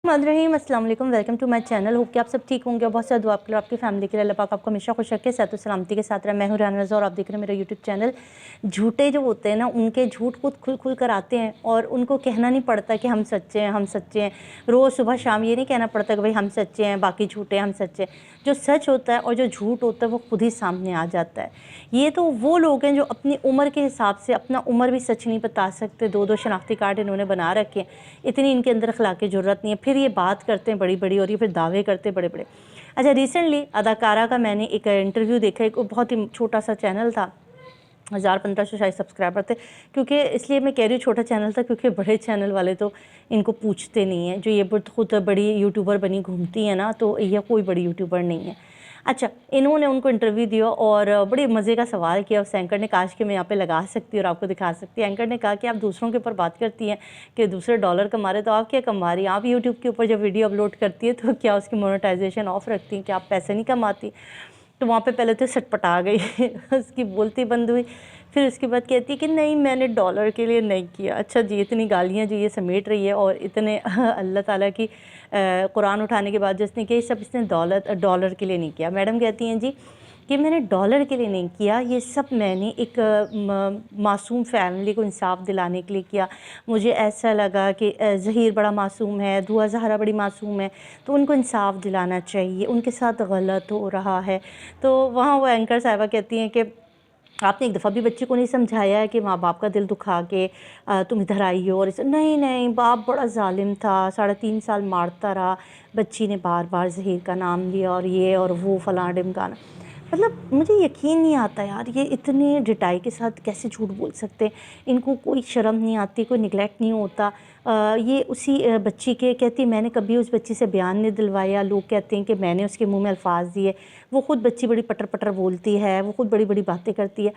रहीम अस्सलाम वालेकुम, welcome to my channel. Hope कि आप सब ठीक होंगे और बहुत सारा दुआ के लिए आपकी फैमिली के लिए। अल्लाह पाक आपको हमेशा खुश रखे, सेहत और सलामती के साथ रहे। मैं हूं राना रज़ा और आप देख रहे हैं मेरा यूट्यूब चैनल। झूठे जो होते हैं ना, उनके झूठ खुद खुल कर आते हैं और उनको कहना नहीं पड़ता कि हम सच्चे हैं, हम सच्चे हैं। रोज़ सुबह शाम ये नहीं कहना पड़ता कि भाई हम सच्चे हैं बाकी झूठे हैं, हम सच्चे हैं। जो सच होता है और जो झूठ होता है वो खुद ही सामने आ जाता है। ये तो वो लोग हैं जो अपनी उम्र के हिसाब से अपना उम्र भी सच नहीं बता सकते। दो शनाख्ती कार्ड इन्होंने बना रखे हैं, इतनी इनके अंदर अखलाक़ी ज़रूरत नहीं है। फिर ये बात करते हैं बड़ी बड़ी और ये फिर दावे करते हैं बड़े बड़े। अच्छा, रिसेंटली अदाकारा का मैंने एक इंटरव्यू देखा। एक बहुत ही छोटा सा चैनल था, 1500 शायद सब्सक्राइबर थे। क्योंकि इसलिए मैं कह रही हूँ छोटा चैनल था क्योंकि बड़े चैनल वाले तो इनको पूछते नहीं हैं। जो ये खुद बड़ी यूट्यूबर बनी घूमती हैं ना, तो ये कोई बड़ी यूट्यूबर नहीं है। अच्छा, इन्होंने उनको इंटरव्यू दिया और बड़े मज़े का सवाल किया। उस एंकर ने, काश कि मैं यहाँ पे लगा सकती और आपको दिखा सकती। एंकर ने कहा कि आप दूसरों के ऊपर बात करती हैं कि दूसरे डॉलर कमा रहे, तो आप क्या कमा रही हैं? आप यूट्यूब के ऊपर जब वीडियो अपलोड करती है तो क्या उसकी मोनेटाइजेशन ऑफ रखती हैं? क्या आप पैसे नहीं कमाती? तो वहाँ पे पहले तो सटपटा गई उसकी बोलती बंद हुई। फिर उसके बाद कहती है कि नहीं, मैंने डॉलर के लिए नहीं किया। अच्छा जी, इतनी गालियाँ जो ये समेट रही है और इतने अल्लाह ताला की कुरान उठाने के बाद जिसने किया, सब इसने डॉलर के लिए नहीं किया। मैडम कहती हैं जी कि मैंने डॉलर के लिए नहीं किया, ये सब मैंने एक मासूम फैमिली को इंसाफ दिलाने के लिए किया। मुझे ऐसा लगा कि ज़हीर बड़ा मासूम है, दुआ ज़हरा बड़ी मासूम है, तो उनको इंसाफ दिलाना चाहिए, उनके साथ गलत हो रहा है। तो वहाँ वो एंकर साहिबा कहती हैं कि आपने एक दफ़ा भी बच्चे को नहीं समझाया है कि माँ बाप का दिल दुखा के तुम इधर आई हो। और इसे नहीं, बाप बड़ा ज़ालिम था, 3.5 साल मारता रहा। बच्ची ने बार बार ज़हीर का नाम लिया और ये और वो फलां ढिमकाना। मतलब मुझे यकीन नहीं आता यार, ये इतने डिटाई के साथ कैसे झूठ बोल सकते हैं। इनको कोई शर्म नहीं आती, कोई निगलेक्ट नहीं होता। ये उसी बच्ची के कहती, मैंने कभी उस बच्ची से बयान नहीं दिलवाया। लोग कहते हैं कि मैंने उसके मुंह में अल्फाज दिए। वो ख़ुद बच्ची बड़ी पटर पटर बोलती है, वो ख़ुद बड़ी बड़ी बातें करती है।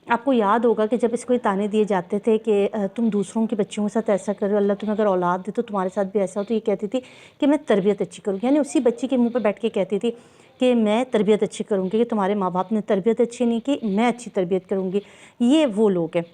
आपको याद होगा कि जब इसको ये ताने दिए जाते थे कि तुम दूसरों के बच्चों के साथ ऐसा कर रहे हो, अल्लाह तुम्हें अगर औलाद दे तो तुम्हारे साथ भी ऐसा हो। तो ये कहती थी कि मैं तरबियत अच्छी करूँगी, यानी उसी बच्ची के मुँह पर बैठ के कहती थी कि मैं तरबियत अच्छी करूँगी, कि तुम्हारे माँ बाप ने तरबियत अच्छी नहीं की, मैं अच्छी तरबियत करूँगी। ये वो लोग हैं।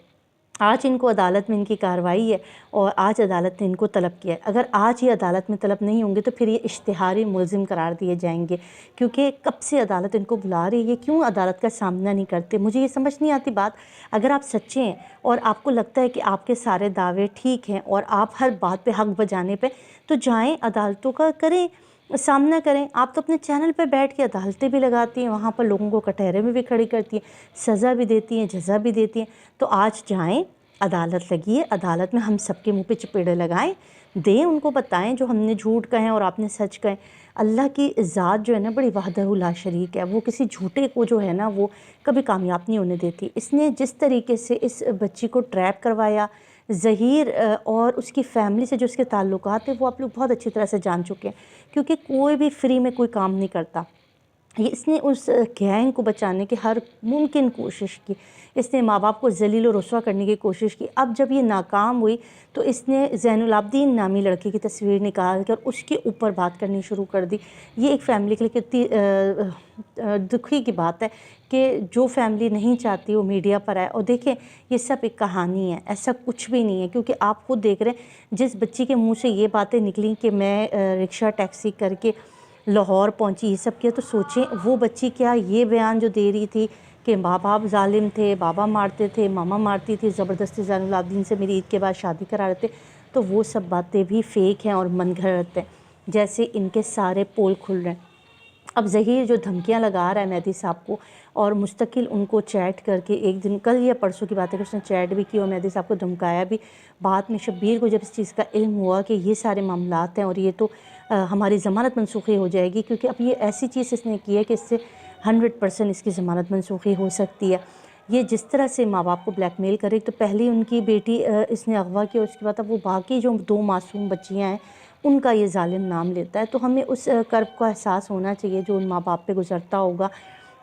आज इनको अदालत में इनकी कार्रवाई है और आज अदालत ने इनको तलब किया है। अगर आज ये अदालत में तलब नहीं होंगे तो फिर ये इश्तिहारी मुलज़िम करार दिए जाएंगे, क्योंकि कब से अदालत इनको बुला रही है। क्यों अदालत का सामना नहीं करते? मुझे ये समझ नहीं आती बात। अगर आप सच्चे हैं और आपको लगता है कि आपके सारे दावे ठीक हैं और आप हर बात पे हक़ बजाने पे, तो जाएँ अदालतों का करें, सामना करें। आप तो अपने चैनल पर बैठ के अदालतें भी लगाती हैं, वहाँ पर लोगों को कटहरे में भी खड़ी करती हैं, सज़ा भी देती हैं, जज़ा भी देती हैं। तो आज जाएं, अदालत लगी है, अदालत में हम सबके मुंह पे चपेड़े लगाएं, दें, उनको बताएं जो हमने झूठ कहें और आपने सच कहें। अल्लाह की ज़ात जो है ना, बड़ी वहदहू ला शरीक है। वो किसी झूठे को जो है ना, वो कभी कामयाब नहीं होने देती। इसने जिस तरीके से इस बच्ची को ट्रैप करवाया, ज़हीर और उसकी फ़ैमिली से जो उसके ताल्लुकात हैं वो आप लोग बहुत अच्छी तरह से जान चुके हैं, क्योंकि कोई भी फ्री में कोई काम नहीं करता। ये इसने उस गैंग को बचाने की हर मुमकिन कोशिश की। इसने माँ बाप को ज़लील और रुस्वा करने की कोशिश की। अब जब ये नाकाम हुई तो इसने ज़ैनुल आबदीन नामी लड़के की तस्वीर निकाल कर उसके ऊपर बात करनी शुरू कर दी। ये एक फ़ैमिली के लिए कितनी दुखी की बात है कि जो फैमिली नहीं चाहती वो मीडिया पर आए। और देखें, ये सब एक कहानी है, ऐसा कुछ भी नहीं है। क्योंकि आप खुद देख रहे हैं, जिस बच्ची के मुँह से ये बातें निकली कि मैं रिक्शा टैक्सी करके लाहौर पहुंची, ये सब किया, तो सोचें वो बच्ची क्या ये बयान जो दे रही थी कि माँ बाप ज़ालिम थे, बाबा मारते थे, मामा मारती थी, ज़बरदस्ती ज़ैनुल आबदीन से मेरी ईद के बाद शादी करा रहे थे, तो वो सब बातें भी फ़ेक हैं और मन घड़त हैं। जैसे इनके सारे पोल खुल रहे हैं। अब ज़हीर जो धमकियां लगा रहा है मेहदी साहब को और मुस्तकिल उनको चैट करके, एक दिन कल या परसों की बात है कि उसने चैट भी की और मेहदी साहब को धमकाया भी। बाद में शब्बीर को जब इस चीज़ का इल्म हुआ कि ये सारे मामलात हैं और ये तो हमारी ज़मानत मनसूखी हो जाएगी, क्योंकि अब ये ऐसी चीज़ इसने की है कि इससे 100% इसकी ज़मानत मनसूखी हो सकती है। ये जिस तरह से माँ बाप को ब्लैकमेल करे, तो पहली उनकी बेटी इसने अगवा किया, उसके बाद अब वो बाकी जो 2 मासूम बच्चियाँ हैं उनका ये ज़ालिम नाम लेता है। तो हमें उस कर्ब का एहसास होना चाहिए जो उन माँ बाप पे गुज़रता होगा,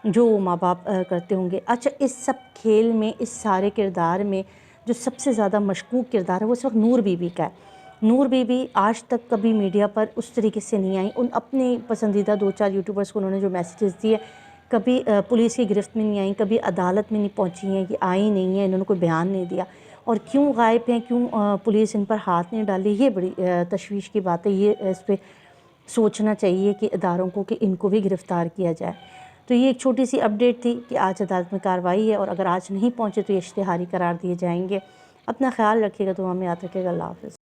जो वो माँ बाप करते होंगे। अच्छा, इस सब खेल में, इस सारे किरदार में जो सबसे ज़्यादा मशकूक किरदार है वो इस वक्त नूर बीबी का है। नूर बीबी आज तक कभी मीडिया पर उस तरीके से नहीं आई। उन अपने पसंदीदा 2-4 यूट्यूबर्स को उन्होंने जो मैसेजेस दिए, कभी पुलिस की गिरफ्त में नहीं आई, कभी अदालत में नहीं पहुंची हैं, ये आई नहीं है, इन्होंने कोई बयान नहीं दिया। اور کیوں غائب ہیں، کیوں پولیس ان پر ہاتھ نہیں ڈالی، یہ بڑی تشویش کی بات ہے۔ یہ اس پہ سوچنا چاہیے کہ اداروں کو کہ ان کو بھی گرفتار کیا جائے۔ تو یہ ایک چھوٹی سی اپڈیٹ تھی کہ آج عدالت میں کارروائی ہے، اور اگر آج نہیں پہنچے تو یہ اشتہاری قرار دیے جائیں گے۔ اپنا خیال رکھیے گا، دعا میں یاد رکھیے گا۔ اللہ حافظ۔